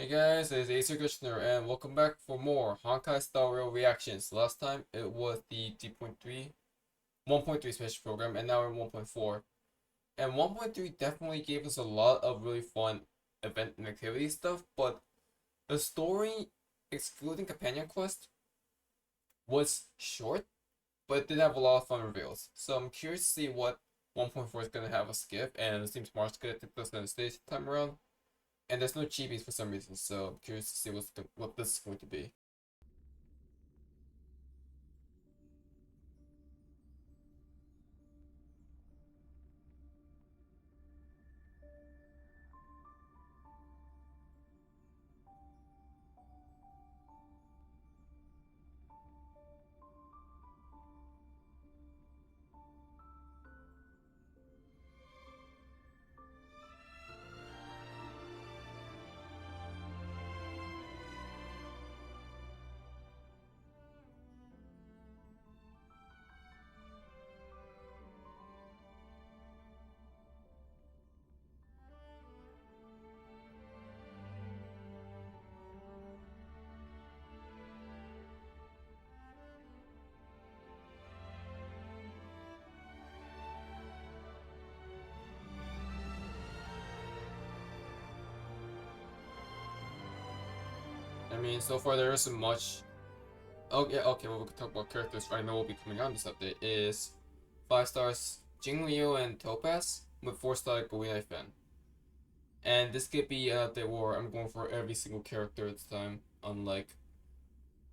Hey guys, it's ACairconditioner and welcome back for more Honkai Starrail reactions. Last time it was the 1.3 special program and now we're in 1.4. And 1.3 definitely gave us a lot of really fun event and activity stuff, but the story, excluding companion quest, was short, but it did have a lot of fun reveals. So I'm curious to see what 1.4 is going to have us give, and it seems Mark's going to take us on the stage this time around. And there's no chibis for some reason, so I'm curious to see what this is going to be. I mean, so far there isn't much. Oh yeah, okay. Well, we can talk about characters I know will be coming on this update. Is 5 stars Jingliu and Topaz with 4-star Goinai Fen. And this could be an update where I'm going for every single character this time, unlike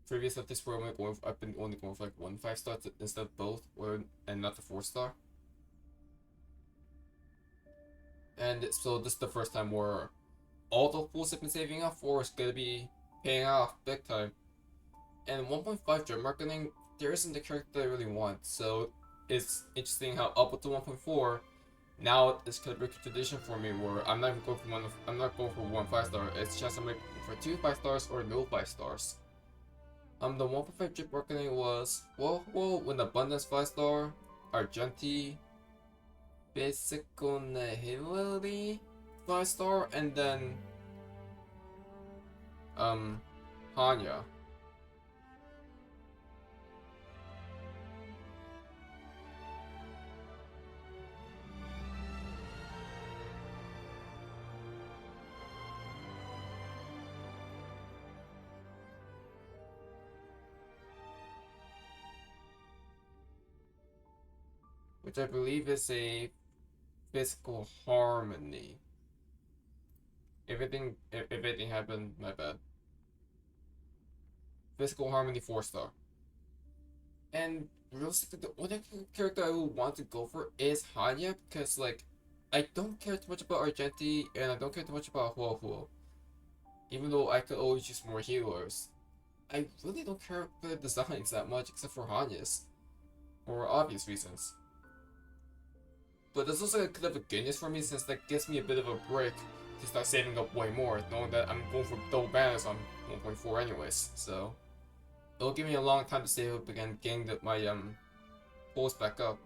previous updates where I've been only going for like 1 5-star instead of both, and not the 4-star. And so this is the first time where all the pools have been saving up for is gonna be paying off big time. And 1.5 gem marketing, there isn't the character I really want, so it's interesting how up to 1.4, now it's gonna be a tradition for me where I'm not even going for I'm not going for 1 5-star. It's just I'm going for 2 5-stars or no 5-stars. The 1.5 gem marketing was with abundance 5-star, Argenti, physical nihility 5-star, and then Hanya. Which I believe is a physical harmony. If anything happened, my bad. Physical harmony 4-star. And realistically, the only character I would want to go for is Hanya because like I don't care too much about Argenti and I don't care too much about Huo. Even though I could always use more healers. I really don't care for the designs that much except for Hanya's. For obvious reasons. But there's also a bit of a goodness for me since that gives me a bit of a break to start saving up way more, knowing that I'm going for double banners on 1.4 anyways, so it'll give me a long time to save up again, getting my pulls back up.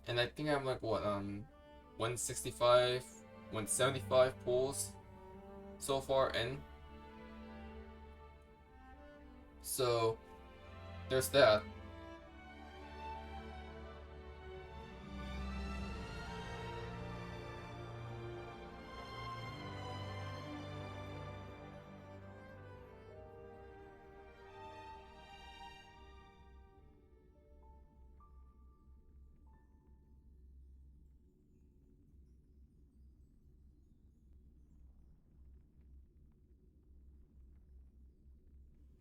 And I think I'm like what 165, 175 pulls so far in. So there's that.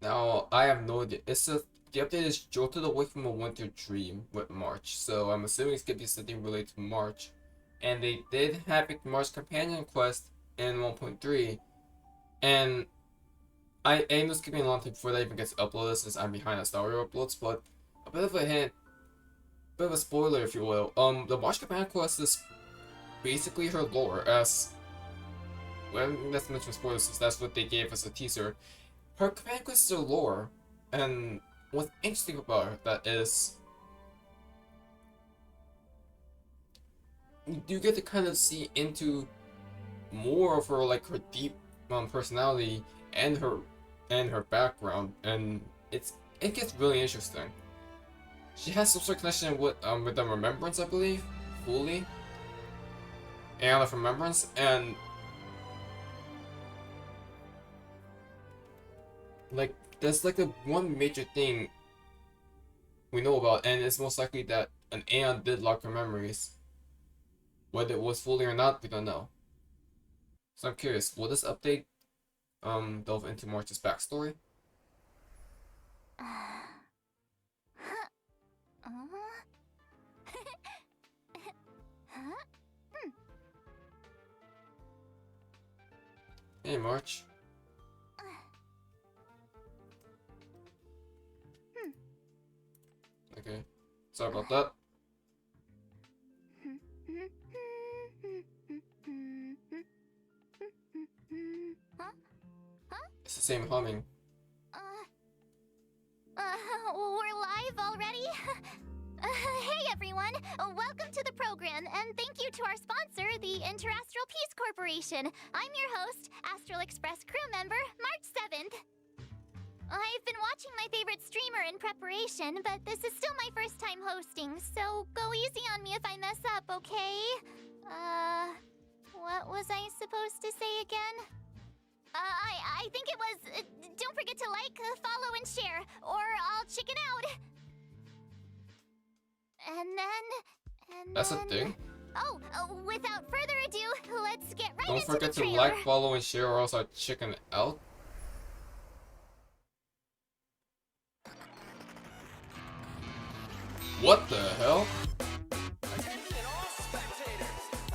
Now, I have no idea. The update is jolted away from a winter dream with March, so I'm assuming it's gonna be something related to March. And they did have a March companion quest in 1.3, and I aim to skipping a long time before that even gets uploaded since I'm behind on Starrail uploads, but a bit of a hint, bit of a spoiler if you will. The March companion quest is basically her lore, as well, that's mention spoilers since that's what they gave us a teaser. Her companion quests are lore, and what's interesting about her that is you do get to kind of see into more of her like her deep personality and her background, and it gets really interesting. She has some sort of connection with the Remembrance, I believe, fully, and of Remembrance, and like there's like the one major thing we know about, and it's most likely that an Aeon did lock her memories. Whether it was fully or not, we don't know. So I'm curious, will this update delve into March's backstory? Hey, March. Okay, sorry about that. It's the same humming. We're live already? Hey everyone! Welcome to the program, and thank you to our sponsor, the Interastral Peace Corporation. I'm your host, Astral Express crew member, March 7th. I've been watching my favorite streamer in preparation, but this is still my first time hosting, so go easy on me if I mess up, okay? What was I supposed to say again? I think it was, don't forget to like, follow, and share, or I'll chicken out. And then... That's a thing? Oh, without further ado, let's get right Don't into forget the to trailer. like, follow, and share, or else I'll chicken out. What the hell?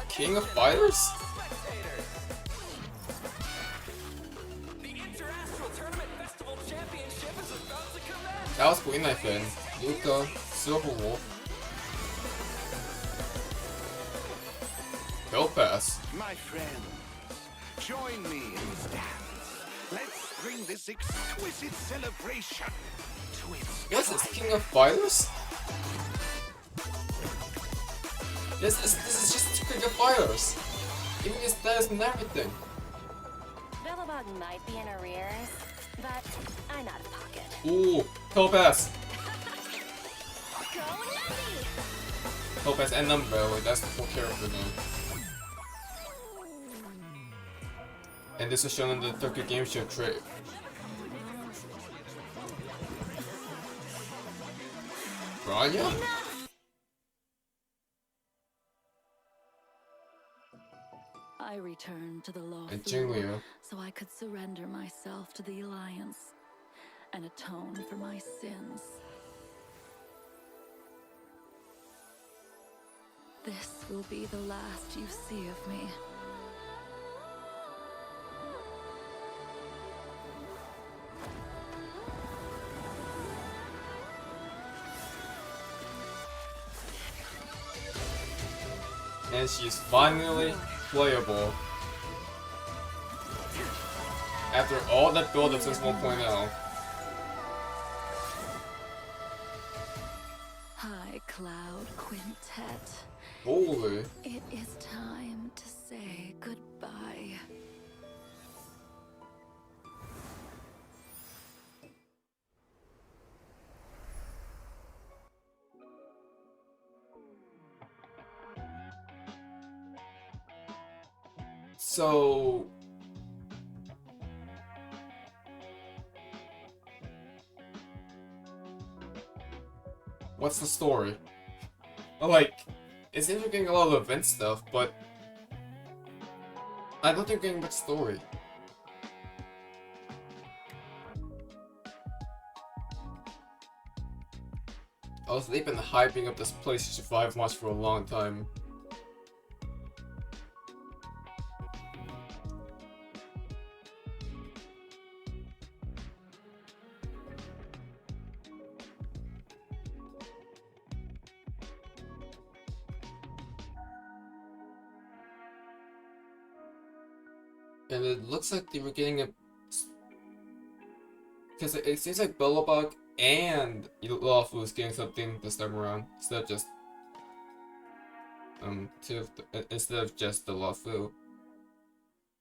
King of Fighters? That was Queen Knife in. Luca, Silver Wolf. Hell Pass. My friends, join me in this dance. Let's bring this exquisite celebration to its What's this, King of Fighters? This is just King of Fighters. Even his status and everything. Billabong might be in arrears, but I'm out of pocket. Ooh, Hell Pass. Go Nutty! Hell Pass and Umbrella, that's the full character name. And this was shown in the Tokyo Game Show trailer. Raya? I returned to the law And Jingliu. so I could surrender myself to the Alliance and atone for my sins. This will be the last you see of me. And she's finally playable. After all that build-up since 1.0. High Cloud Quintet. Holy. It is time to say goodbye. So... what's the story? Like, it seems we're getting a lot of event stuff, but I don't think we're getting much story. Also, they've been hyping up this PlayStation 5 launch for a long time. And it looks like they were getting a... because it seems like Bellabug and Lawfu is getting something this time around, instead of just... instead of just the Lawfu.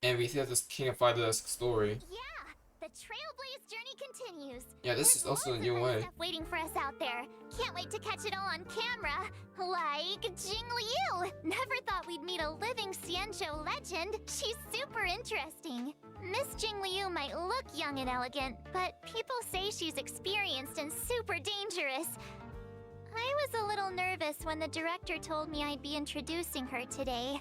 And we see this King of Fighters story. Yeah, the Trailblaze journey continues. Yeah, this There's is also a loads new of fun way. stuff waiting for us out there. Can't wait to catch it all on camera. Like Jing Liu. Never thought we'd meet a living Xianzhou legend. She's super interesting. Miss Jing Liu might look young and elegant, but people say she's experienced and super dangerous. I was a little nervous when the director told me I'd be introducing her today.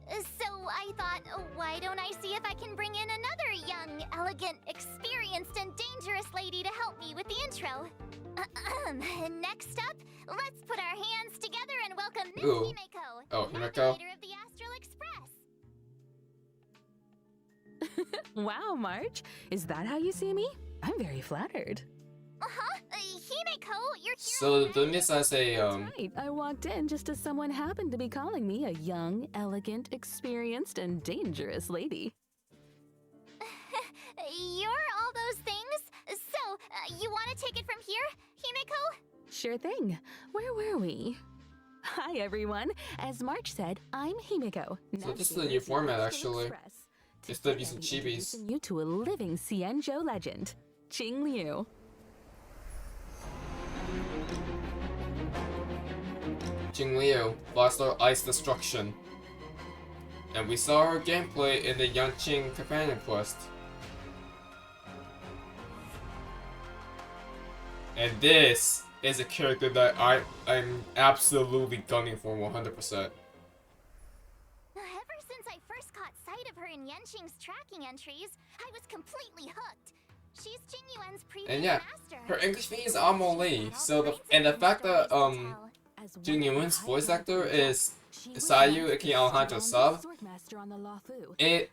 So I thought, why don't I see if I can bring in another young, elegant, experienced, and dangerous lady to help me with the intro. Next up, let's put our hands together and welcome Miss Ooh. Himeko, Oh, Himeko? navigator of the Astral Express. Wow, March. Is that how you see me? I'm very flattered. Himeko, you're here. So the miss has a Right, I walked in just as someone happened to be calling me a young, elegant, experienced, and dangerous lady. You're all those things. So, you want to take it from here, Himeko? Sure thing. Where were we? Hi, everyone. As March said, I'm Himeko. So this is a navigator new of the format, Astral actually. Express. Instead of Today, using I'm chibis. introducing you to a living Xianzhou legend, Jing Liu. Jing Liu, Blaster Ice Destruction. And we saw her gameplay in the Yanqing companion quest. And this is a character that I'm absolutely gunning for 100%. Ever since I first caught sight of her in Yenqing's tracking entries, I was completely hooked. She's Jing Yuan's previous And yeah, master. her English name is Amelie. So the fact that Jing Yuan's voice actor is Sayu Iki Alejandro Sub, it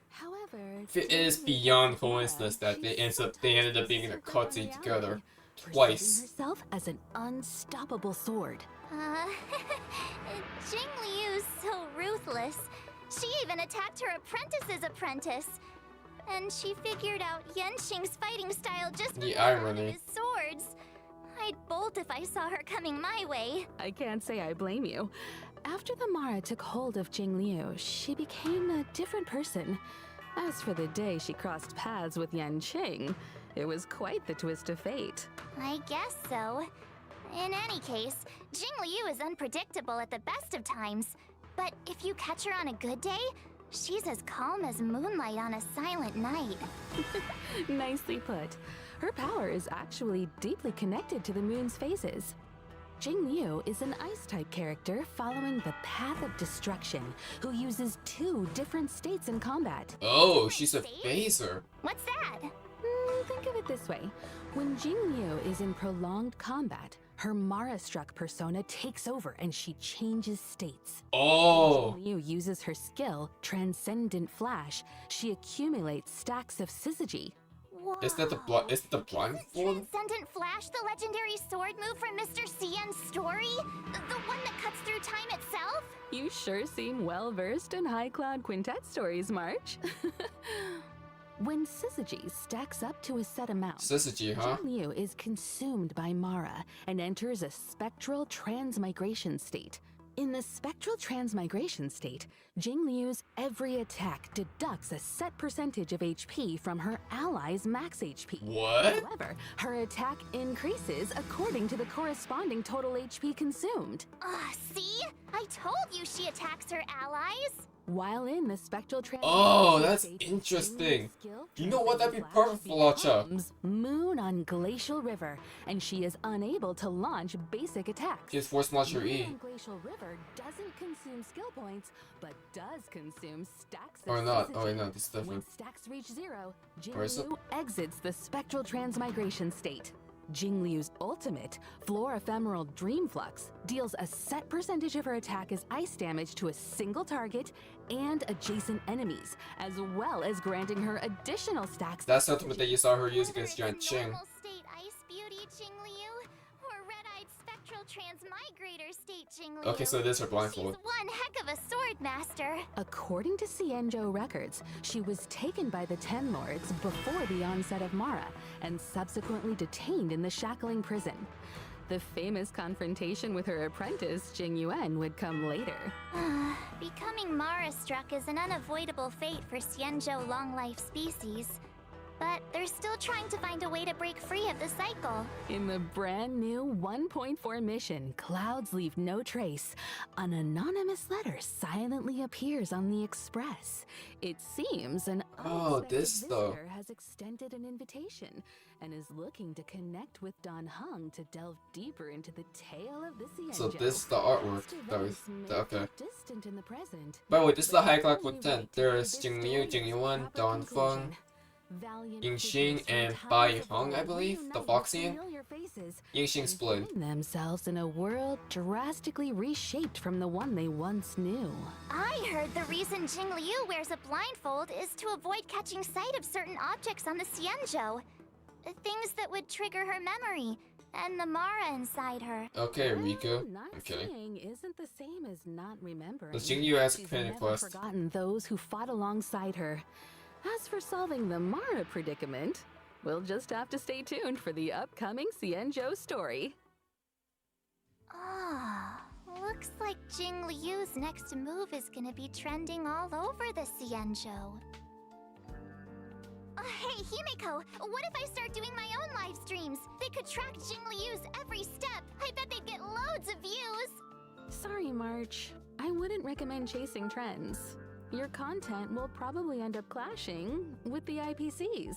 is beyond coincidence that they ended up being in a cutscene together twice. Herself as an unstoppable sword. Jing Liu's so ruthless. She even attacked her apprentice's apprentice. And she figured out Yenqing's fighting style just with The the sound of irony. his swords. I'd bolt if I saw her coming my way. I can't say I blame you. After the Mara took hold of Jing Liu, she became a different person. As for the day she crossed paths with Yanqing, it was quite the twist of fate. I guess so. In any case, Jing Liu is unpredictable at the best of times. But if you catch her on a good day, she's as calm as moonlight on a silent night. Nicely put. Her power is actually deeply connected to the moon's phases. Jing Liu is an ice-type character following the path of destruction, who uses 2 different states in combat. Oh, she's a phaser. What's that? Think of it this way. When Jing Liu is in prolonged combat, her Mara-struck persona takes over and she changes states. Oh, Jing Liu uses her skill, Transcendent Flash. She accumulates stacks of syzygy. is that the Isn't blindfold? Transcendent Flash the legendary sword move from Mr. Cien's story? The one that cuts through time itself? You sure seem well-versed in High Cloud Quintet stories, March. When syzygy stacks up to a set amount, Syzygy, huh? Jing Liu is consumed by Mara and enters a spectral transmigration state. In the spectral transmigration state, Jing Liu's every attack deducts a set percentage of HP from her ally's max HP. What? However, her attack increases according to the corresponding total HP consumed. See? I told you she attacks her allies. While in the spectral Oh, transmigration that's state, interesting. Jing Liu's skill, You know what? That'd be Transcendent perfect for Flash, Lacha. becomes Moon on Glacial River, and she is unable to launch basic attacks. She's Force Launcher Moon E. on Glacial River doesn't consume skill points, but does consume stacks of Or not. syzygy. Oh, wait, no, this is When different. stacks reach 0, Jing Or is it? Liu exits the spectral transmigration state. Jing Liu's ultimate, Floor Ephemeral Dream Flux, deals a set percentage of her attack as ice damage to a single target and adjacent enemies, as well as granting her additional stacks. That's the ultimate that you saw her use Whether against it's Yanqing. normal state Ice Beauty Jing Liu or red-eyed spectral transmigrator state Jing Liu. Okay, so it is her blindfold. She's one heck of a sword master. According to Xianzhou records, she was taken by the Ten Lords before the onset of Mara and subsequently detained in the shackling prison. The famous confrontation with her apprentice, Jing Yuan, would come later. Becoming Mara-struck is an unavoidable fate for Xianzhou long-life species. But they're still trying to find a way to break free of the cycle. In the brand new 1.4 mission, Clouds Leave No Trace, an anonymous letter silently appears on the Express. It seems an unexpected visitor has extended an invitation and is looking to connect with Don Hung to delve deeper into the tale of the Xianzhou. So this is the artwork that was okay. Distant in the present. By the way, this is the high class content. There's Jing Liu, Jing Yuan, Don Feng, Yingxing, and Bai Hong, I believe, the Foxian. Yingxing split. Themselves in a world drastically reshaped from the one they once knew. I heard the reason Jing Liu wears a blindfold is to avoid catching sight of certain objects on the Xianzhou. Things that would trigger her memory, and the Mara inside her. Okay, Rico. Not Okay. seeing isn't the same as not remembering. Let's Jing Liu as a She's companion never quest. forgotten those who fought alongside her. As for solving the Mara predicament, we'll just have to stay tuned for the upcoming Xianzhou story. Looks like Jing Liu's next move is gonna be trending all over the Xianzhou. Hey, Himeko, what if I start doing my own live streams? They could track Jing Liu's every step. I bet they'd get loads of views. Sorry, March. I wouldn't recommend chasing trends. Your content will probably end up clashing with the IPCs.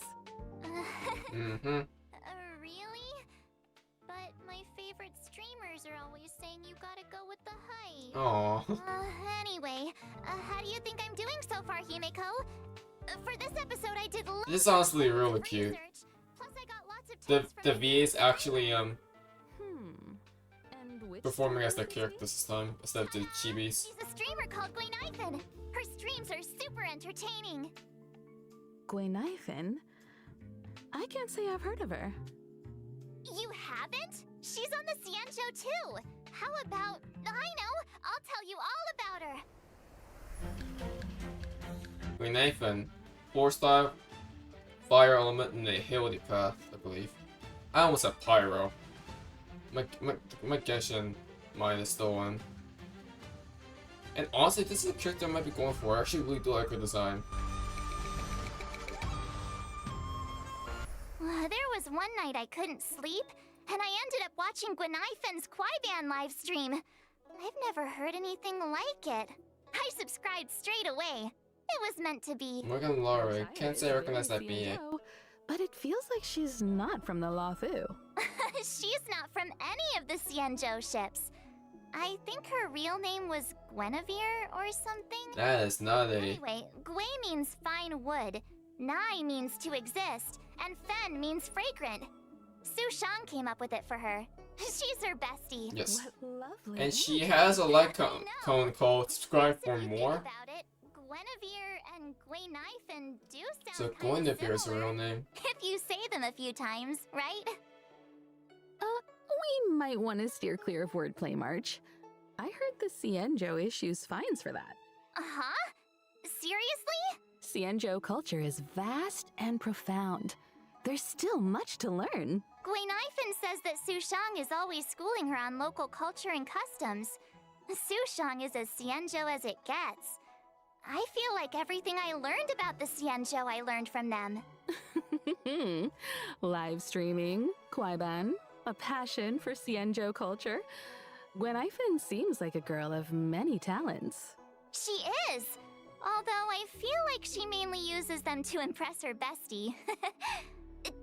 Mm-hmm. Really? But my favorite streamers are always saying you gotta go with the hype. Aww. Anyway, how do you think I'm doing so far, Himeko? For this episode, I did lots This is honestly of really cute. research. Plus, I got lots of The tips from the my VA's actually And which performing as streamer their is characters this time instead of the chibis. She's a streamer called Gwenithan. Her streams are super entertaining. Gwenithan? I can't say I've heard of her. You haven't? She's on the Xianzhou too. How about... I know! I'll tell you all about her. With Nathan, 4-star fire element in the Hildy path, I believe. I almost said pyro. My Genshin mind is still on. And honestly, this is a character I might be going for. I actually really do like her design. There was one night I couldn't sleep, and I ended up watching Gwenithan's Kwaiban livestream. I've never heard anything like it. I subscribed straight away. It was meant to be. Morgan Laura, can't say I recognize that being. But it feels like she's not from the Luofu. She's not from any of the Xianzhou ships. I think her real name was Guinevere or something. That is not a. Anyway, Gui means fine wood, Nai means to exist, and Fen means fragrant. Su Shang came up with it for her. She's her bestie. Yes. What lovely. And she has a like cone called subscribe for Think more. about it, Guinevere and Gwenithan do So sound kind of Guinevere is her similar. real name. If you say them a few times, right? We might want to steer clear of wordplay, March. I heard the Xianzhou issues fines for that. Uh-huh? Seriously? Xianzhou culture is vast and profound. There's still much to learn. Gwenithan says that Su Shang is always schooling her on local culture and customs. Su Shang is as Xianzhou as it gets. I feel like everything I learned about the Xianzhou I learned from them. Live streaming, Kwaiban, a passion for Xianzhou culture. Gwenithan seems like a girl of many talents. She is! Although I feel like she mainly uses them to impress her bestie.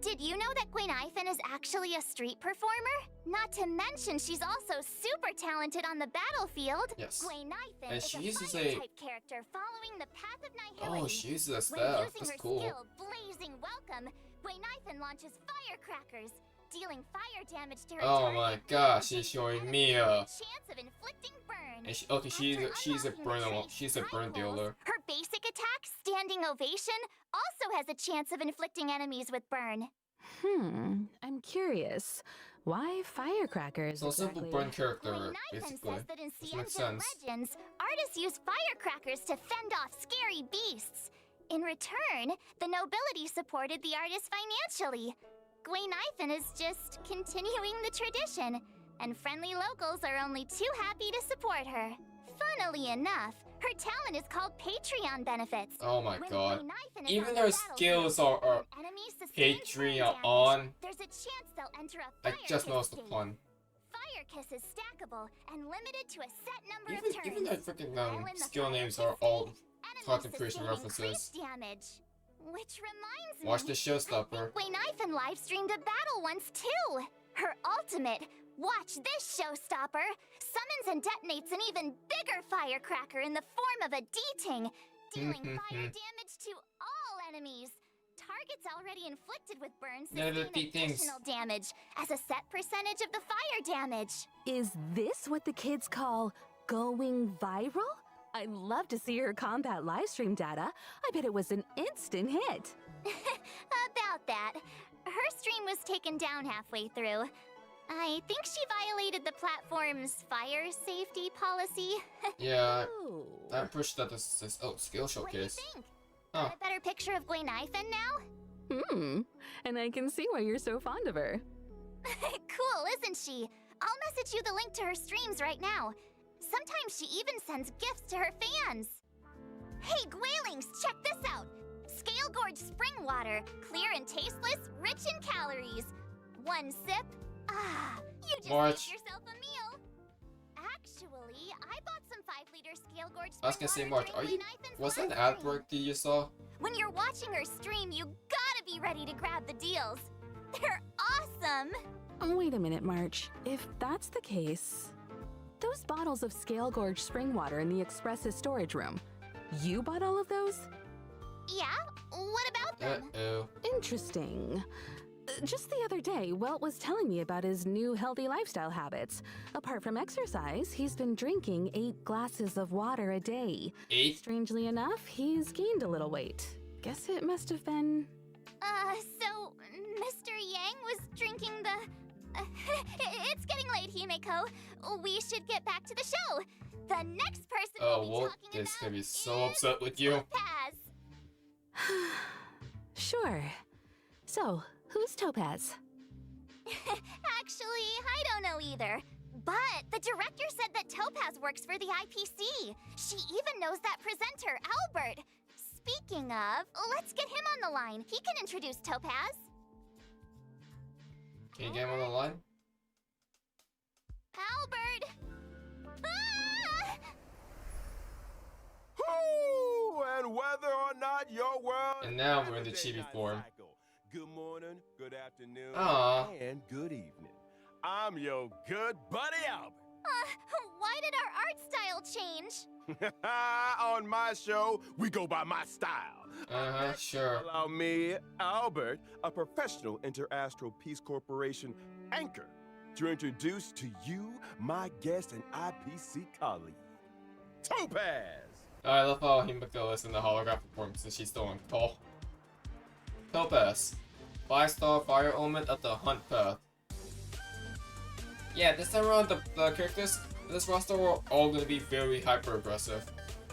Did you know that Gwenithan is actually a street performer? Not to mention she's also super talented on the battlefield. Yes. Gwenithan And is she a uses fire a- type character following the path of nihility. Oh, she uses a When staff. using That's her cool. skill, Blazing Welcome, Gwenithan launches firecrackers, dealing fire damage to her Oh target my and gosh, giving she's showing the me enemy a. chance of inflicting burn. And okay, she's a After burn unlocking the trait, burn High dealer. Pulse, her basic attack, Standing Ovation, also has a chance of inflicting enemies with burn. I'm curious. Why firecrackers? So a simple exactly? burn character, Gwenithan basically. says that in Which makes Xianzhou sense. legends, artists use firecrackers to fend off scary beasts. In return, the nobility supported the artists financially. Gwenithan is just continuing the tradition. and friendly locals are only too happy to support her. Funnily enough, her talent is called Patreon benefits. Oh my When god. Gwynifen is Even on her the skills battlefield are and enemies sustain burn Patreon. damage, there's a chance they'll enter a I fire just kiss noticed the state. pun. Fire Kiss is stackable and limited to a set number of turns. Even their freaking While in the skill Fire names Kiss are all enemies content creation sustain references. increased damage. Which reminds me, Watch the showstopper. Gwynifen live streamed a battle once too. Her ultimate, watch this showstopper, summons and detonates an even bigger firecracker in the form of a D-ting, dealing fire damage to all enemies. Targets already inflicted with burns No, the sustain D-tings. additional damage as a set percentage of the fire damage. Is this what the kids call going viral? I'd love to see her combat livestream data. I bet it was an instant hit. About that, her stream was taken down halfway through. I think she violated the platform's fire safety policy. Yeah, Oh. I'm pretty sure that this is skill What do you showcase. think? Oh. Got a better picture of Gwynifen now? And I can see why you're so fond of her. Cool, isn't she? I'll message you the link to her streams right now. Sometimes she even sends gifts to her fans. Hey, Gwailings, check this out. Scale Gorge spring water, clear and tasteless, rich in calories. One sip, you just March. made yourself a meal. Actually, I bought some 5-liter Scale Gorge spring I was gonna say, March, water are you? during Gwynifan's Was that an live ad stream. break that you saw? When you're watching her stream, you gotta be ready to grab the deals. They're awesome! Wait a minute, March. If that's the case, those bottles of Scale Gorge spring water in the Express's storage room, you bought all of those? Yeah? What about them? Uh-oh. Interesting. Just the other day, Welt was telling me about his new healthy lifestyle habits. Apart from exercise, he's been drinking 8 glasses of water a day. 8? Strangely enough, he's gained a little weight. Guess it must have been... So Mr. Yang was drinking the... it's getting late, Himeko. We should get back to the show. The next person Oh, we'll be Walt talking is about gonna be so is upset with you. Topaz. Sure. So, who's Topaz? Actually, I don't know either. But the director said that Topaz works for the IPC. She even knows that presenter, Albert. Speaking of, let's get him on the line. He can introduce Topaz. Can you get him on the line? Albert! Ah! Whoo! And whether or not your world And now we're in the has a chibi day-night form. cycle. Good morning, good afternoon, Aw. and good evening. I'm your good buddy Albert. Why did our art style change? On my show, we go by my style. Uh-huh, sure. Allow me, Albert, a professional Interastral Peace Corporation anchor, to introduce to you my guest and IPC colleague, Topaz. I love how Himeko is in the holographic form since she's still on call. Topaz. 5-star fire element at the hunt path. Yeah, this time around the characters in this roster are all gonna be very hyper aggressive.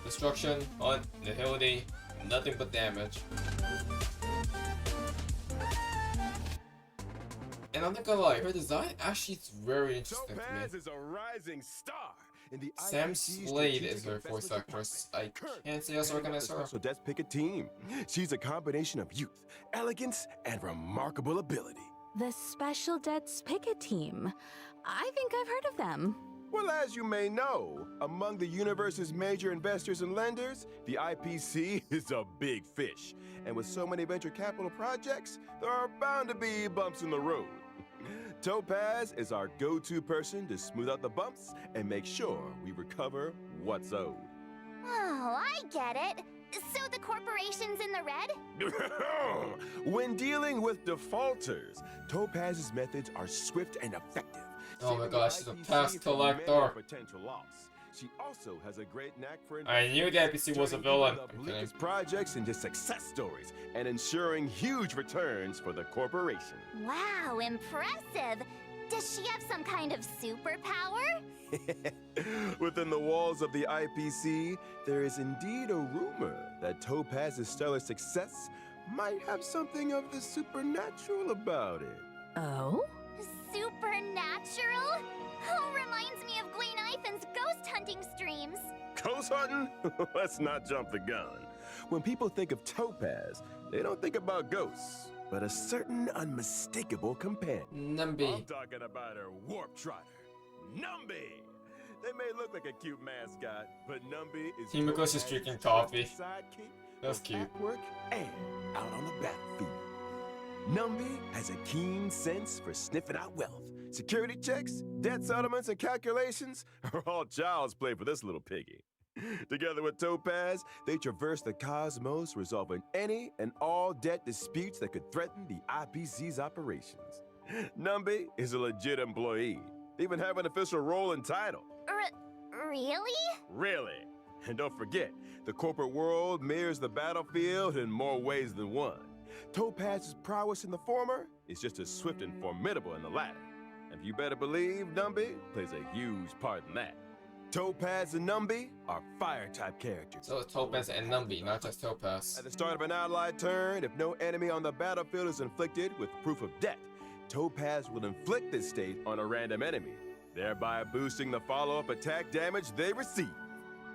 Destruction, hunt, nihility, nothing but damage. And I'm not gonna lie, her design actually is very interesting to Topaz me. is a rising star in the Sam IPC Slade Strategic is her voice Investment actress. Department. I Currently can't say else heading up recognize the her. Special Desk Picket team. She's a combination of youth, elegance, and remarkable ability. The Special Debts Picket Team. I think I've heard of them. Well, as you may know, among the universe's major investors and lenders, the IPC is a big fish. And with so many venture capital projects, there are bound to be bumps in the road. Topaz is our go-to person to smooth out the bumps and make sure we recover what's owed. Oh, I get it. So the corporation's in the red? When dealing with defaulters, Topaz's methods are swift and effective. Oh my saving gosh, the she's a IPC past from many collector. potential loss. She also has a great knack for I knew the NPC was a turning villain. even the I'm kidding. bleakest projects into success stories and ensuring huge returns for the corporation. Wow, impressive. Does she have some kind of superpower? Within the walls of the IPC, there is indeed a rumor that Topaz's stellar success might have something of the supernatural about it. Oh? Supernatural? Oh, reminds me of Gwen Ivan's ghost hunting streams. Ghost hunting? Let's not jump the gun. When people think of Topaz, they don't think about ghosts, but a certain unmistakable companion. I'm Numby. talking about her warp trotter, Numby. They may look like a cute mascot, but Numby is Himiko's just Topaz's drinking trusted coffee. sidekick, That's both cute. at work and out on the battlefield. Numby has a keen sense for sniffing out wealth. Security checks, debt settlements, and calculations are all child's play for this little piggy. Together with Topaz, they traverse the cosmos, resolving any and all debt disputes that could threaten the IPC's operations. Numby is a legit employee. They even have an official role and title. Really? Really? And don't forget, the corporate world mirrors the battlefield in more ways than one. Topaz's prowess in the former is just as swift and formidable in the latter. And you better believe Numby plays a huge part in that. Topaz and Numby are fire-type characters. So it's Topaz and Numby, not just Topaz. At the start of an allied turn, if no enemy on the battlefield is inflicted with proof of debt, Topaz will inflict this state on a random enemy, thereby boosting the follow-up attack damage they receive.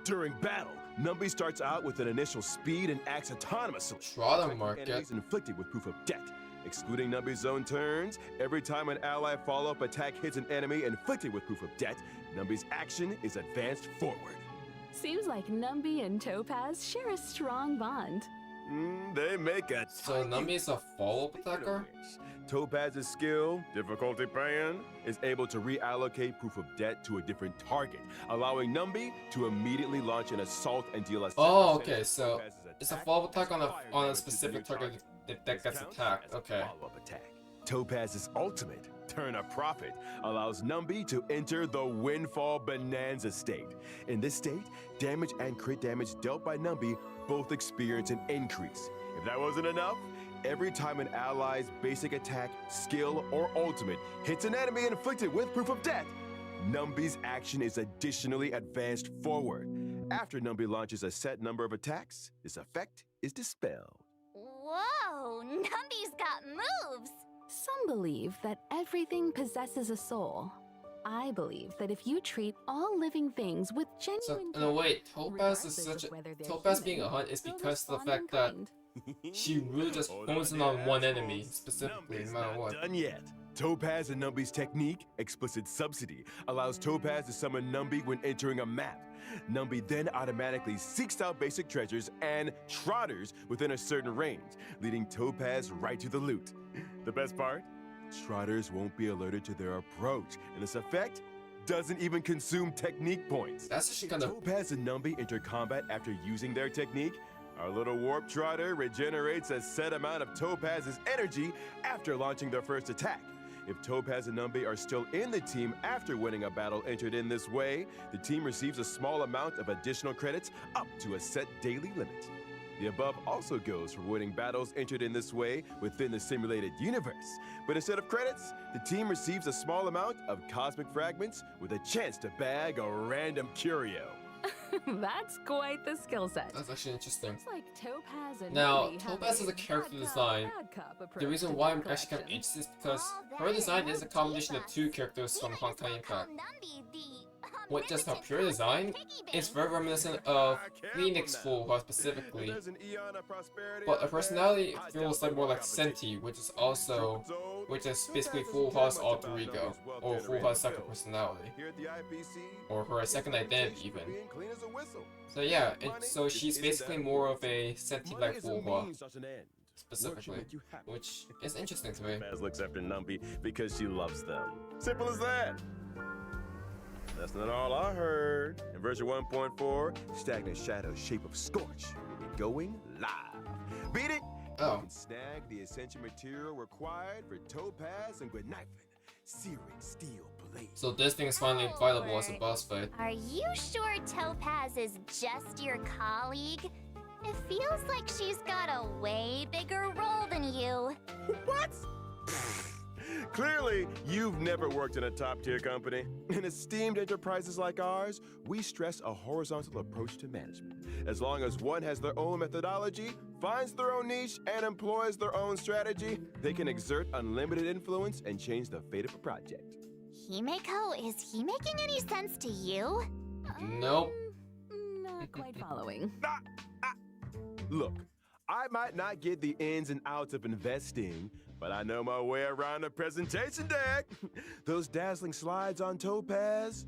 During battle, Numby starts out with an initial speed and acts autonomously. Trotter Market. Enemies inflicted with proof of debt. Excluding Numby's own turns, every time an ally follow-up attack hits an enemy inflicted with proof of debt, Numby's action is advanced forward. Seems like Numby and Topaz share a strong bond. They make a So Numby is a follow-up attacker? Topaz's skill, difficulty pan, is able to reallocate proof of debt to a different target, allowing Numby to immediately launch an assault and deal a Oh, okay, so it's a follow-up attack on a specific target that gets attacked. Okay. Follow-up attack. Topaz's ultimate, Turn a Profit, allows Numby to enter the Windfall Bonanza state. In this state, damage and crit damage dealt by Numby both experience an increase. If that wasn't enough, every time an ally's basic attack, skill, or ultimate hits an enemy inflicted with proof of debt, Numby's action is additionally advanced forward. After Numby launches a set number of attacks, this effect is dispelled. Whoa, Numby's got moves. Some believe that everything possesses a soul. I believe that if you treat all living things with So, genuine no wait, Topaz regardless is such of a... whether they're Topaz human, being a hunt is they'll because of the respond fact that in kind. she really just hones in on one enemy, specifically, no matter what. Done yet. Topaz and Numby's technique, Explicit Subsidy, allows Topaz to summon Numby when entering a map. Numby then automatically seeks out basic treasures and trotters within a certain range, leading Topaz right to the loot. The best part? Trotters won't be alerted to their approach, and this effect doesn't even consume technique points. That's actually kind of... Topaz and Numby enter combat after using their technique. Our little warp trotter regenerates a set amount of Topaz's energy after launching their first attack. If Topaz and Numby are still in the team after winning a battle entered in this way, the team receives a small amount of additional credits up to a set daily limit. The above also goes for winning battles entered in this way within the simulated universe. But instead of credits, the team receives a small amount of cosmic fragments with a chance to bag a random curio. That's quite the skill set. That's actually interesting. Looks like Topaz and Now, Numby have Topaz a is a character bad cop, design. bad cop approach The reason to why I'm debt actually kind of collection. interested is because her design is a combination of two characters from Honkai Impact. With just her pure design, it's very reminiscent of Phoenix Full Heart specifically, but her personality feels like more like Senti, which is basically Full Heart's alter ego, or Full Heart's second personality, or her second identity even. So yeah, so she's basically more of a Senti-like Full Heart, specifically, which is interesting to me. Topaz looks after Numby because she loves them. Simple as that. That's not all I heard. In version 1.4, Stagnant Shadow's Shape of Scorch will be going live. Beat it? Oh. You can snag the essential material required for Topaz and Gwenifin. Searing Steel Blade. So this thing is finally available as a boss fight. Are you sure Topaz is just your colleague? It feels like she's got a way bigger role than you. What? Clearly, you've never worked in a top-tier company. In esteemed enterprises like ours, we stress a horizontal approach to management. As long as one has their own methodology, finds their own niche, and employs their own strategy, they can exert unlimited influence and change the fate of a project. Himeko, is he making any sense to you? Nope. Not quite following. Look, I might not get the ins and outs of investing, but I know my way around the presentation deck. Those dazzling slides on Topaz?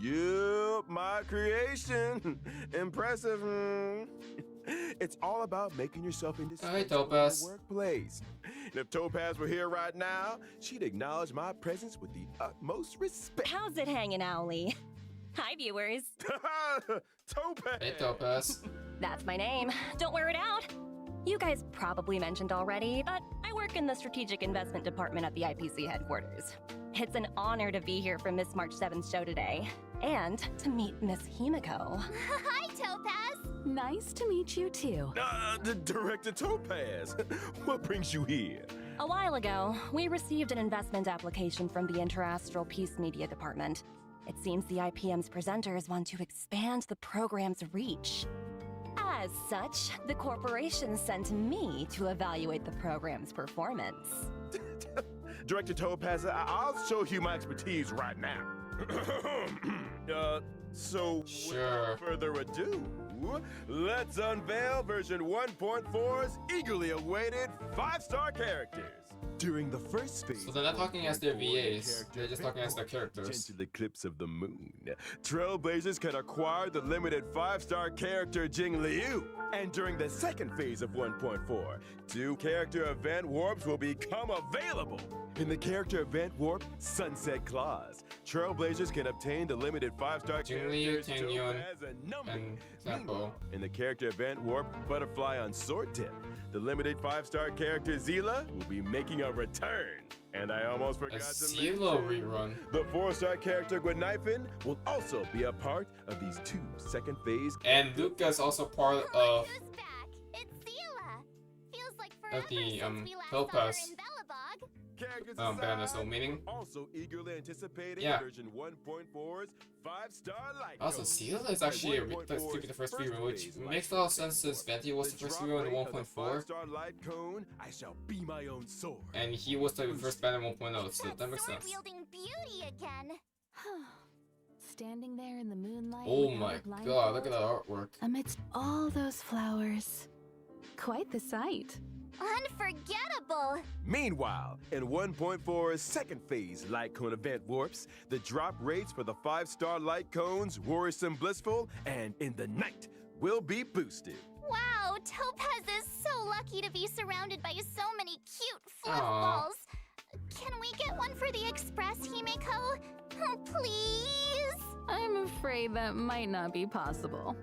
Yup, my creation. Impressive. It's all about making yourself indispensable in Topaz. the workplace. And if Topaz were here right now, she'd acknowledge my presence with the utmost respect. How's it hanging, Owly? Hi, viewers. Topaz! Hey, Topaz. That's my name. Don't wear it out. You guys probably mentioned already, but I work in the Strategic Investment Department at the IPC headquarters. It's an honor to be here for Miss March 7's show today, and to meet Miss Himeko. Hi, Topaz! Nice to meet you too. The Director Topaz, what brings you here? A while ago, we received an investment application from the Interastral Peace Media Department. It seems the IPM's presenters want to expand the program's reach. As such, the corporation sent me to evaluate the program's performance. Director Topaz, I'll show you my expertise right now. So Sure. without further ado, let's unveil version 1.4's eagerly awaited 5-star characters. During the first phase, So they're not talking as their VAs, they're just talking as their characters. Gentle eclipse of the moon. Trailblazers can acquire the limited 5-star character Jing Liu. And during the second phase of 1.4, 2 character event warps will become available. In the character event warp Sunset Clause, Trailblazers can obtain the limited 5-star Jing Liu, characters Tang Yun, Topaz and Number. and Zappo. Meanwhile, in the character event warp Butterfly on Sword Tip, the limited 5-star character Zila will be making a return. And I almost A forgot to Zilo mention, rerun. the 4-star character Gwenifin will also be a part of these 2 second phase. And Luca's also part Look of who's back! It's Zila! Feels like forever the, since we last Topaz. saw her in Bellabog. Characters banner aside, so meaning. also eagerly anticipating Yeah. version 1.4's 5-star light. Also, code. Zila is actually And let's skip the first 1.4's rerun, which phase makes a light lot of sense since Venti was the first rerun in drop rate of the 1.4, 5-star light cone, I shall be my own sword. and he was the first banner 1.0, so that makes sense. Sword-wielding beauty again. Standing there in the moonlight. Oh without my a blindfold, god, look at that artwork. Amidst all those flowers. Quite the sight. Unforgettable! Meanwhile, in 1.4's second phase light cone event warps, the drop rates for the 5-star light cones, Worrisome Blissful, and In the Night will be boosted. Wow, Topaz is so lucky to be surrounded by so many cute fluff Aw. balls. Can we get one for the Express, Himeko? Oh, please? I'm afraid that might not be possible.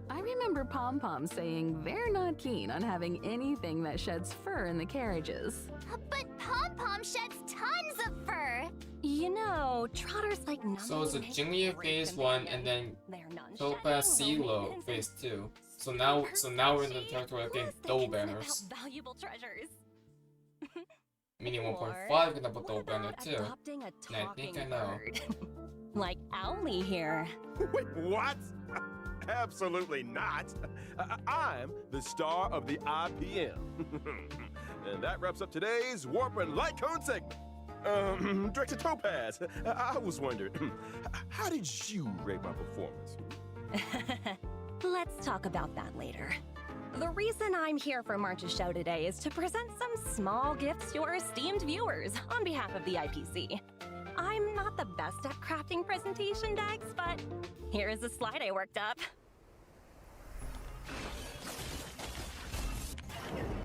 I remember Pom Pom saying they're not keen on having anything that sheds fur in the carriages. But Pom Pom sheds tons of fur. You know, trotters like none. So it's a Jinglia phase 1 and then Topaz Zilo phase 2. So now we're in the territory of getting double banners. Valuable treasures. Meaning Or 1.5 gonna put double what banner about too. adopting a And I think talking I know. bird? Like Owly here. Wait, what? Absolutely not. I'm the star of the IPM. And that wraps up today's Warp and Light Cone segment. Director Topaz, I was wondering, how did you rate my performance? Let's talk about that later. The reason I'm here for March's show today is to present some small gifts to our esteemed viewers on behalf of the IPC. I'm not the best at crafting presentation decks, but here is a slide I worked up.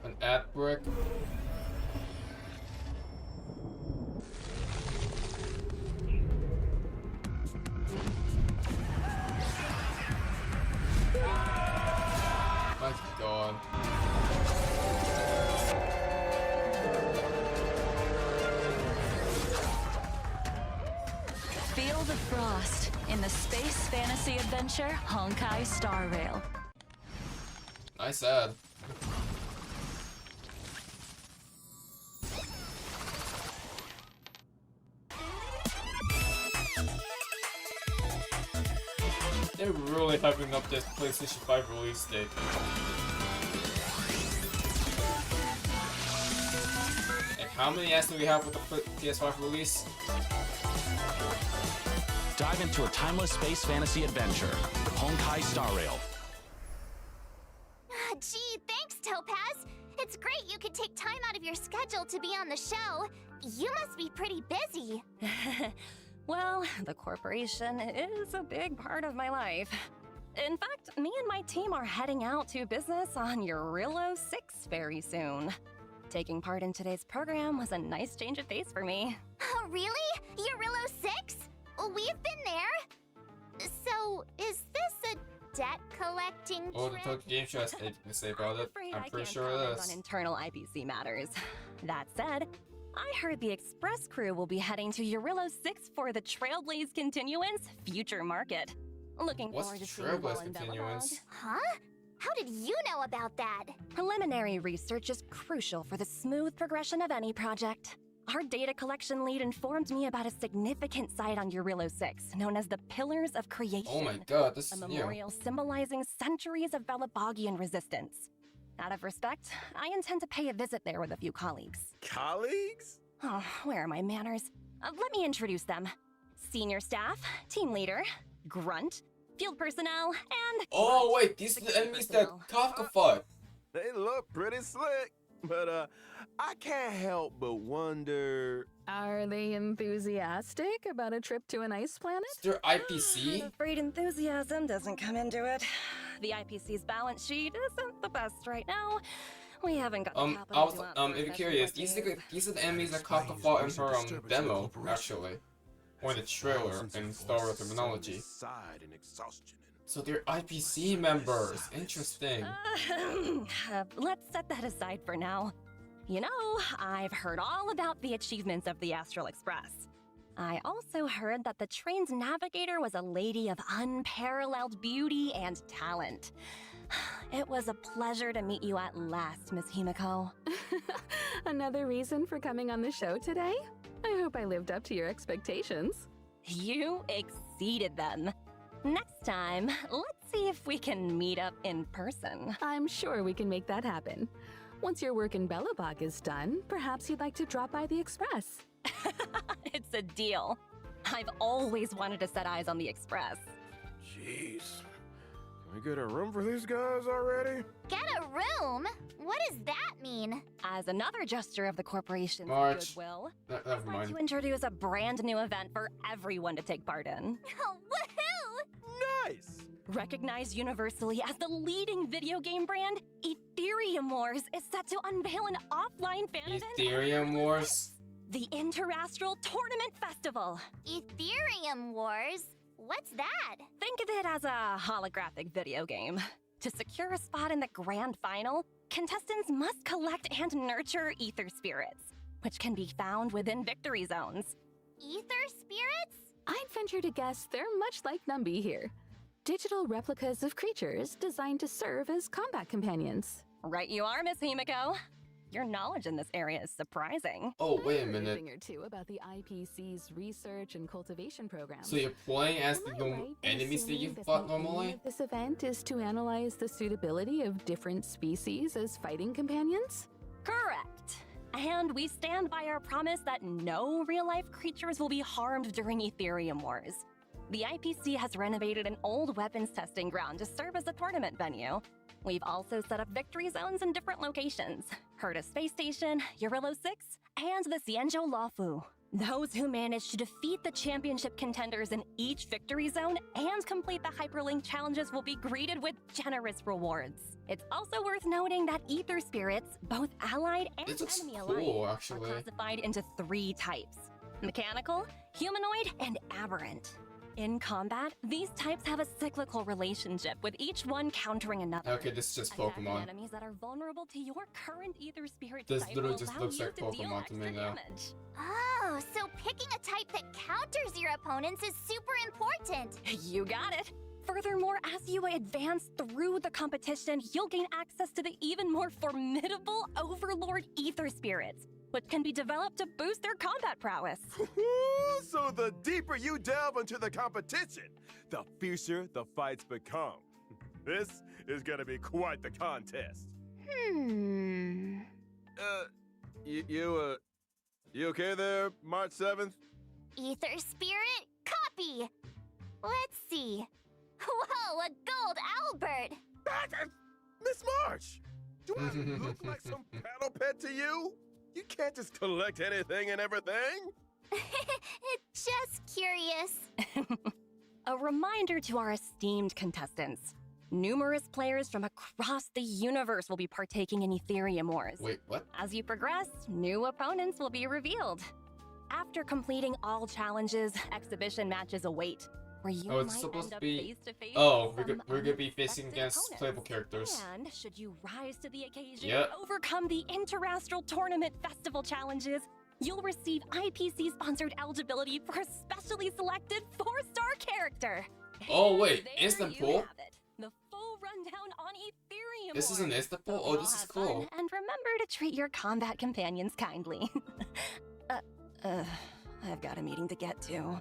An ad brick. My god. Feel the frost in the space fantasy adventure Honkai Starrail. Nice ad. They're really hyping up this PlayStation 5 release date. And how many ads do we have with the PS5 release? Dive into a timeless space fantasy adventure, Honkai Starrail. Gee, thanks, Topaz. It's great you could take time out of your schedule to be on the show. You must be pretty busy. Well, the corporation is a big part of my life. In fact, me and my team are heading out to business on Eurillo 6 very soon. Taking part in today's program was a nice change of pace for me. Oh, really? Eurillo 6? We've been there. So, is this a debt collecting Oh, the trip? Tokyo Game Show has anything to say about it. Afraid I'm I pretty can't sure it comment is. on internal IPC matters. That said, I heard the Express crew will be heading to Eurillo 6 for the Trailblaze Continuance Future Market. Looking What's forward to seeing you all Trailblaze in Continuance? Huh? How did you know about that? Preliminary research is crucial for the smooth progression of any project. Our data collection lead informed me about a significant site on Eurillo 6, known as the Pillars of Creation. Oh my god, this A is new. memorial symbolizing centuries of Velabogian resistance. Out of respect, I intend to pay a visit there with a few colleagues. Colleagues? Oh, where are my manners? Let me introduce them. Senior staff, team leader, grunt, field personnel, and... Oh wait, these are the enemies that Kafka fought. They look pretty slick, but I can't help but wonder. Are they enthusiastic about a trip to an ice planet? Is there I'm IPC? afraid enthusiasm doesn't come into it. The IPC's balance sheet isn't the best right now. We haven't got the capital to outsource if you're our curious, these are the enemies that Kafka fought in her demo, actually. Or the trailer in Star Wars terminology. Side and exhaustion. So they're IPC members. Interesting. Let's set that aside for now. You know, I've heard all about the achievements of the Astral Express. I also heard that the train's navigator was a lady of unparalleled beauty and talent. It was a pleasure to meet you at last, Miss Himiko. Another reason for coming on the show today? I hope I lived up to your expectations. You exceeded them. Next time, let's see if we can meet up in person. I'm sure we can make that happen. Once your work in Belobog is done, perhaps you'd like to drop by the Express. It's a deal. I've always wanted to set eyes on the Express. Jeez. Can we get a room for these guys already? Get a room? What does that mean? As another gesture of the corporation's March. goodwill, Never I'd like mind. to introduce a brand new event for everyone to take part in. Oh, woohoo! Nice! Recognized universally as the leading video game brand, Ethereum Wars is set to unveil an offline fan event. Ethereum Wars? The Interastral Tournament Festival. Ethereum Wars? What's that? Think of it as a holographic video game. To secure a spot in the grand final, contestants must collect and nurture ether spirits, which can be found within victory zones. Ether spirits? I'd venture to guess they're much like Numby here. Digital replicas of creatures designed to serve as combat companions. Right you are, Miss Himiko. Your knowledge in this area is surprising. Oh, wait a I heard minute. thing or two about the IPC's research and cultivation program. So you're playing as the Am I normal right in enemies that you assuming fought the aim normally? of This event is to analyze the suitability of different species as fighting companions? Correct. And we stand by our promise that no real-life creatures will be harmed during Ethereum Wars. The IPC has renovated an old weapons testing ground to serve as a tournament venue. We've also set up victory zones in different locations. Herta Space Station, Eurillo 6, and the Xianzhou Luofu. Those who manage to defeat the championship contenders in each victory zone and complete the hyperlink challenges will be greeted with generous rewards. It's also worth noting that ether spirits, both allied and This looks enemy cool, alike, actually. are classified into 3 types: mechanical, humanoid, and aberrant. In combat, these types have a cyclical relationship, with each one countering another. Okay, this is just Attacking Pokemon. enemies that are vulnerable to your current ether spirit This type literally will just allow looks you like to deal Pokemon to me extra now. damage. Oh, so picking a type that counters your opponents is super important. You got it. Furthermore, as you advance through the competition, you'll gain access to the even more formidable Overlord Ether Spirits, which can be developed to boost their combat prowess. So the deeper you delve into the competition, the fiercer the fights become. This is gonna be quite the contest. Hmm. You okay there, March 7th? Ether Spirit, copy! Let's see. Whoa, a gold Albert! Miss March! Do I look like some battle pet to you? You can't just collect anything and everything! Just curious. A reminder to our esteemed contestants. Numerous players from across the universe will be partaking in Ethereum Wars. Wait, what? As you progress, new opponents will be revealed. After completing all challenges, exhibition matches await, where you Oh, it's might supposed end to up be- face-to-face Oh, with some we're gonna be facing unexpected against opponents. playable characters. And should you rise to the occasion Yep. and overcome the Interastral Tournament Festival challenges, you'll receive IPC-sponsored eligibility for a specially selected 4-star character. Oh, wait, There instant you pool? have it. The full rundown on Ethereum This is an Wars. instant pool? Hope Oh, you this all is have cool. fun, and remember to treat your combat companions kindly. I've got a meeting to get to.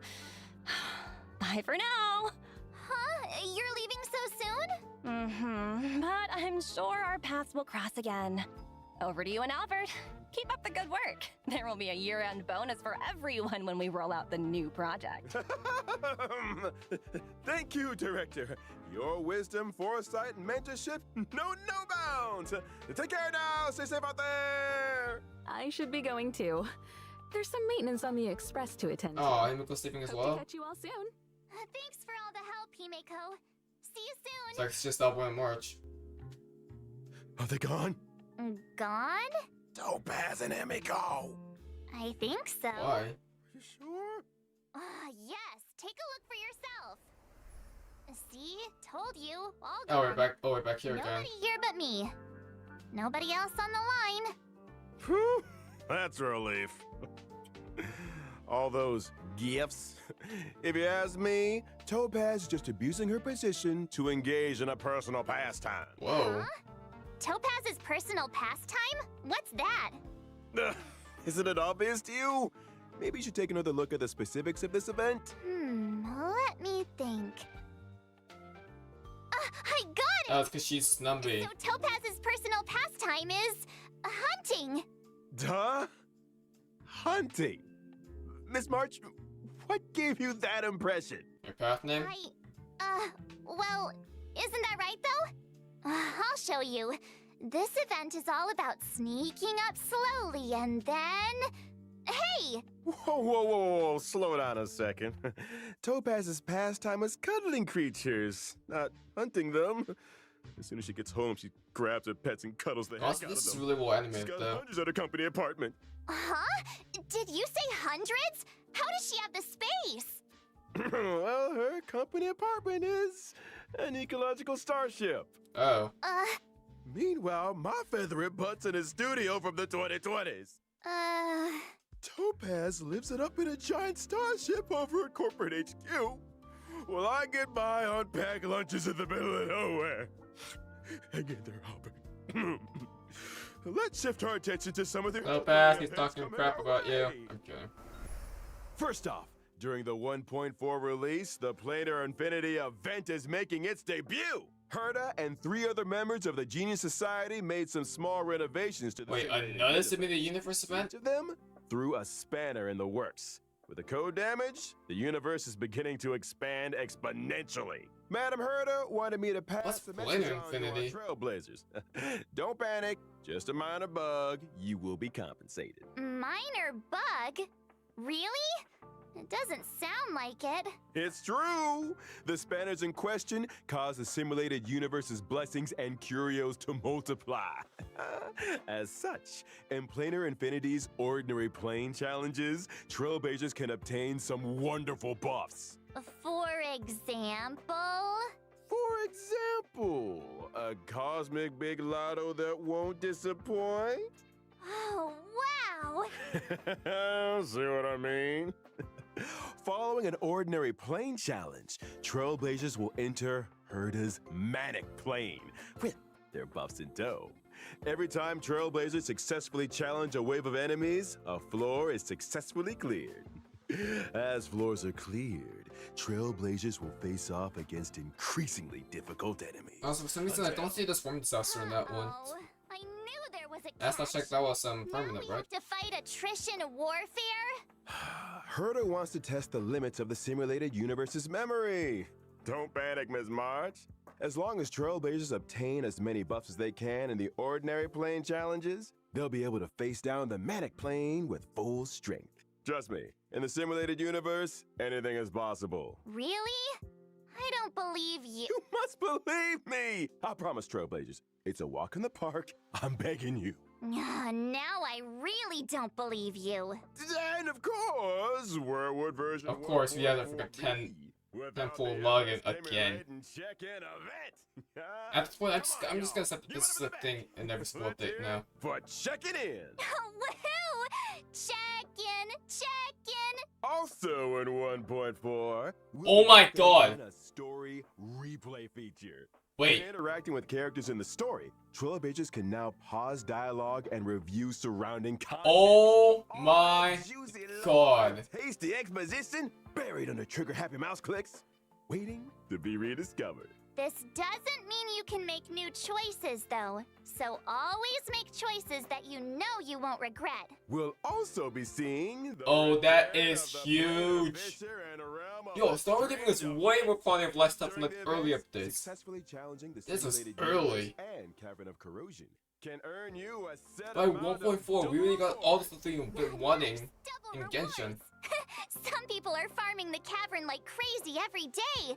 Bye for now. Huh? You're leaving so soon? But I'm sure our paths will cross again. Over to you and Albert. Keep up the good work. There will be a year-end bonus for everyone when we roll out the new project. Thank you, Director. Your wisdom, foresight, and mentorship know no bounds. Take care now. Stay safe out there. I should be going too. There's some maintenance on the Express to attend to. Oh, Himiko's sleeping as Hope well? to catch you all soon. Thanks for all the help, Himeko. See you It's soon. like it's just Albert and March. Are they gone? Gone? Topaz and Himiko. I think so. Why? You sure? Yes, take a look for yourself. See? Told you. All Oh, gone. we're back here again. Nobody here but me. Nobody else on the line. Whew, that's a relief. All those gifts. If you ask me, Topaz is just abusing her position to engage in a personal pastime. Whoa. Topaz's personal pastime? What's that? Isn't it obvious to you? Maybe you should take another look at the specifics of this event. Let me think. I got it! Oh, it's because she's Snumby. So Topaz's personal pastime is hunting. Duh? Hunting. Miss March, what gave you that impression? Your path name? Well, isn't that right though? I'll show you. This event is all about sneaking up slowly and then... Hey! Whoa, slow down a second. Topaz's pastime is cuddling creatures, not hunting them. As soon as she gets home, she grabs her pets and cuddles the heck Also, out this of is them. really well She's animated, got though. hundreds at her company apartment. Huh? Did you say hundreds? How does she have the space? Well, her company apartment is an ecological starship. Oh. Meanwhile, my feathery butt's in his studio from the 2020s. Topaz lives it up in a giant starship over at corporate HQ. Well, I get by on packed lunches in the middle of nowhere. Hang in there, Albert. Let's shift our attention to some of the... Topaz, he's events talking coming crap our about you. way. I'm kidding. First off, during the 1.4 release, the Planar Infinity event is making its debut. Herda and 3 other members of the Genius Society made some small renovations to the Wait, simulated another universe. Simulated Universe event? Each of them threw a spanner in the works. With the code damage, the universe is beginning to expand exponentially. Madam Herda wanted me to pass What's the Planar message on to our Infinity? trailblazers. Don't panic, just a minor bug. You will be compensated. Minor bug? Really? It doesn't sound like it. It's true! The spanners in question cause the simulated universe's blessings and curios to multiply. As such, in Planar Infinity's Ordinary Plane challenges, trailblazers can obtain some wonderful buffs. For example? For example, a cosmic big lotto that won't disappoint? Oh, wow! See what I mean? Following an ordinary plane challenge, trailblazers will enter Herda's manic plane with their buffs in tow. Every time trailblazers successfully challenge a wave of enemies, a floor is successfully cleared. As floors are cleared, trailblazers will face off against increasingly difficult enemies. Also, for some reason, I don't see the swarm disaster in that one. Uh-oh. I knew there was a Last I catch. checked, that was permanent, Now we right? have to fight attrition warfare? Herta wants to test the limits of the simulated universe's memory. Don't panic, Ms. March. As long as Trailblazers obtain as many buffs as they can in the ordinary plane challenges, they'll be able to face down the manic plane with full strength. Trust me, in the simulated universe, anything is possible. Really? I don't believe you. You must believe me! I promise, Trailblazers. It's a walk in the park. I'm begging you. Now I really don't believe you. And of course, Werewolf version. Of course, we have to forget 10 full login again. At this point, I'm just gonna set that this is a thing in every single update now. But check it in. Woohoo! Check in. Also in 1.4. Oh my god! A story replay feature. Wait. When interacting with characters in the story, Trailblazers can now pause dialogue and review surrounding content. Oh my god. Tasty exposition buried under trigger-happy mouse clicks, waiting to be rediscovered. This doesn't mean you can make new choices, though. So always make choices that you know you won't regret. We'll also be seeing the Oh, that return is of the huge. Adventure and a realm of Yo, Star Wars giving us strange way more quality of life stuff from During like the early events, updates. Successfully challenging the This is simulated early. universe and Cavern of Corrosion can earn you a set By amount of 1.4, we really got all the double stuff you've been wanting Double in Genshin. rewards. Some people are farming the cavern like crazy every day.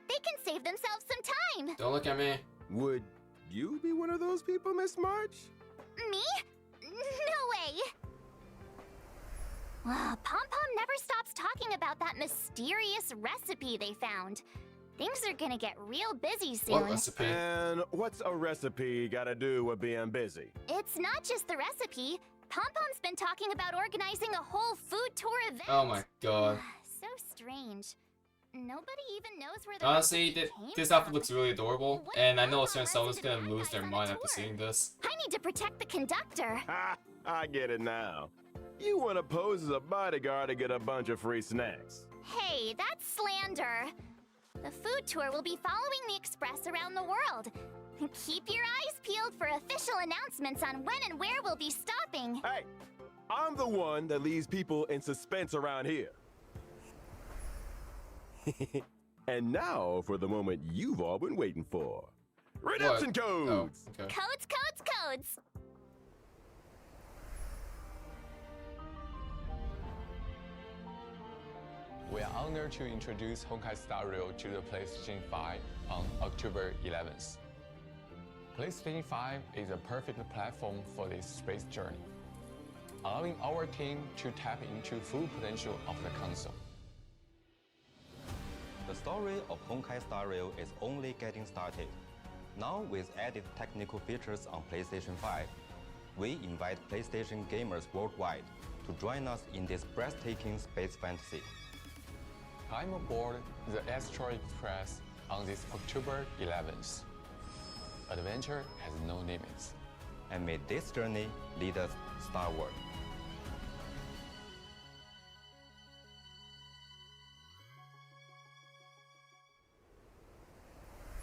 They can save themselves some time. Don't look at me. Would you be one of those people, Miss March? Me? No way. Pom Pom never stops talking about that mysterious recipe they found. Things are gonna get real busy soon. What recipe? And what's a recipe gotta do with being busy? It's not just the recipe. Pom Pom's been talking about organizing a whole food tour event. Oh my god. So strange. Nobody even knows where the Honestly, recipe came this from. outfit looks really adorable, What and I if know Pom certain Pom someone's lets you gonna do lose their Honkai on mind a after tour? seeing this. I need to protect the conductor. Ha! I get it now. You wanna pose as a bodyguard to get a bunch of free snacks. Hey, that's slander. The food tour will be following the express around the world. Keep your eyes peeled for official announcements on when and where we'll be stopping. Hey, I'm the one that leaves people in suspense around here. And now for the moment you've all been waiting for. Redemption What? Oh, codes! okay. Codes. We are honored to introduce Honkai Starrail to the PlayStation 5 on October 11th. PlayStation 5 is a perfect platform for this space journey, allowing our team to tap into full potential of the console. The story of Honkai Starrail is only getting started. Now with added technical features on PlayStation 5, we invite PlayStation gamers worldwide to join us in this breathtaking space fantasy. Climb aboard the Astral Express on this October 11th. Adventure has no limits. And may this journey lead us starward.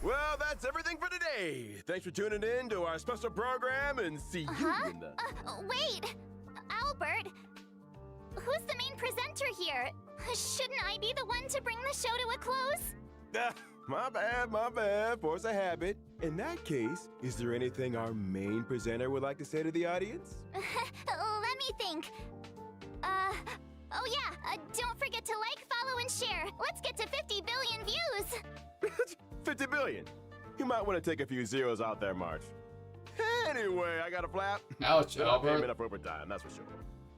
Well, that's everything for today. Thanks for tuning in to our special program and see you in the... Wait! Albert! Who's the main presenter here? Shouldn't I be the one to bring the show to a close? My bad. Force a habit. In that case, is there anything our main presenter would like to say to the audience? Let me think. Oh yeah, don't forget to like, follow, and share. Let's get to 50 billion views! 50 billion. You might want to take a few zeros out there, March. Anyway, I got a flap. Ouch, They're not paying me Albert. enough overtime, that's for sure.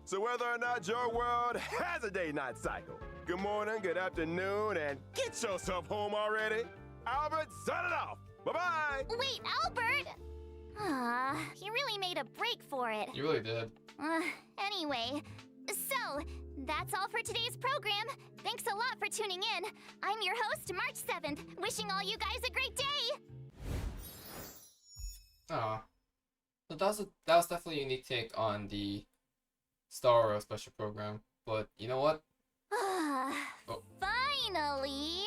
So whether or not your world has a day-night cycle, good morning, good afternoon, and get yourself home already. Albert, sign it off. Bye-bye. Wait, Albert! He really made a break for it. You really did. Anyway, so that's all for today's program. Thanks a lot for tuning in. I'm your host, March 7th, wishing all you guys a great day. Aw. So that was definitely a unique take on the Star Wars special program. But you know what? Oh. Finally!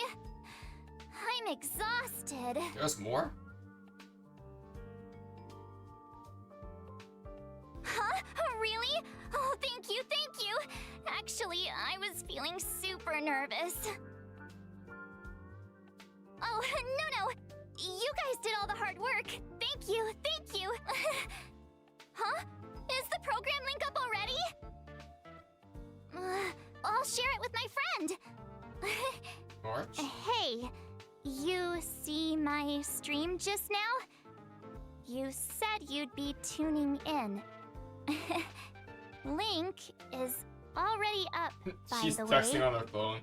I'm exhausted. There's more? Huh? Really? Oh, thank you. Actually, I was feeling super nervous. Oh, no. You guys did all the hard work. Thank you. Huh? Is the program link up already? I'll share it with my friend. March? Hey, you see my stream just now? You said you'd be tuning in. Link is already up, by She's the way. texting on her phone.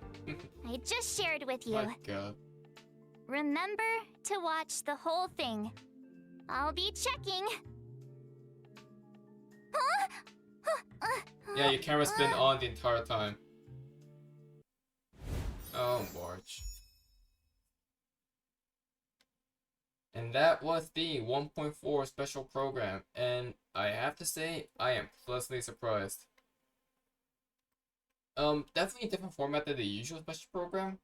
I just shared with you. My god. Remember to watch the whole thing. I'll be checking. Huh? Yeah, your camera's been on the entire time. Oh, March. And that was the 1.4 special program, and I have to say, I am pleasantly surprised. Definitely a different format than the usual special program.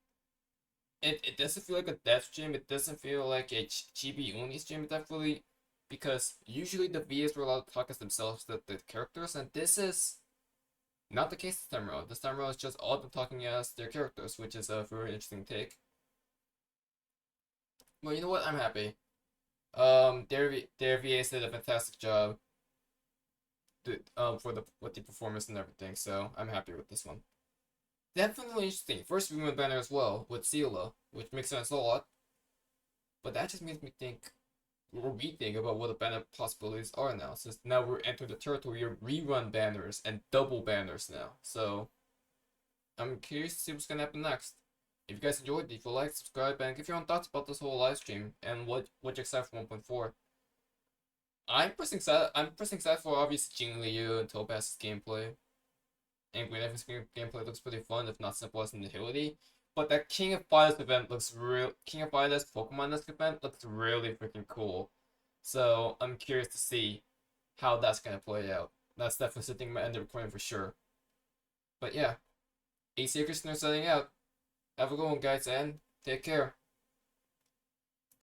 It doesn't feel like a death stream, it doesn't feel like a chibi only stream, definitely, because usually the VAs were allowed to talk as themselves, the characters, and this is not the case this time around. This time around it's just all of them talking as their characters, which is a very interesting take. Well, you know what, I'm happy. Their VAs did a fantastic job with the performance and everything, so I'm happy with this one. Definitely interesting. First rerun banner as well with Seala, which makes sense a lot. But that just makes me think, or rethink about what the banner possibilities are now, since now we're entering the territory of rerun banners and double banners now. So I'm curious to see what's gonna happen next. If you guys enjoyed, leave a like, subscribe, and give your own thoughts about this whole live stream and what you're excited for 1.4. I'm personally excited for obviously Jing Liu and Topaz's gameplay. And Green Evan's gameplay looks pretty fun, if not simple as Nihility. But that King of Fighters event looks King of Fighters Pokemon-esque event looks really freaking cool. So I'm curious to see how that's gonna play out. That's definitely something I'm gonna end up recording for sure. But yeah, ACairconditioner signing out. Have a good one, guys, and take care.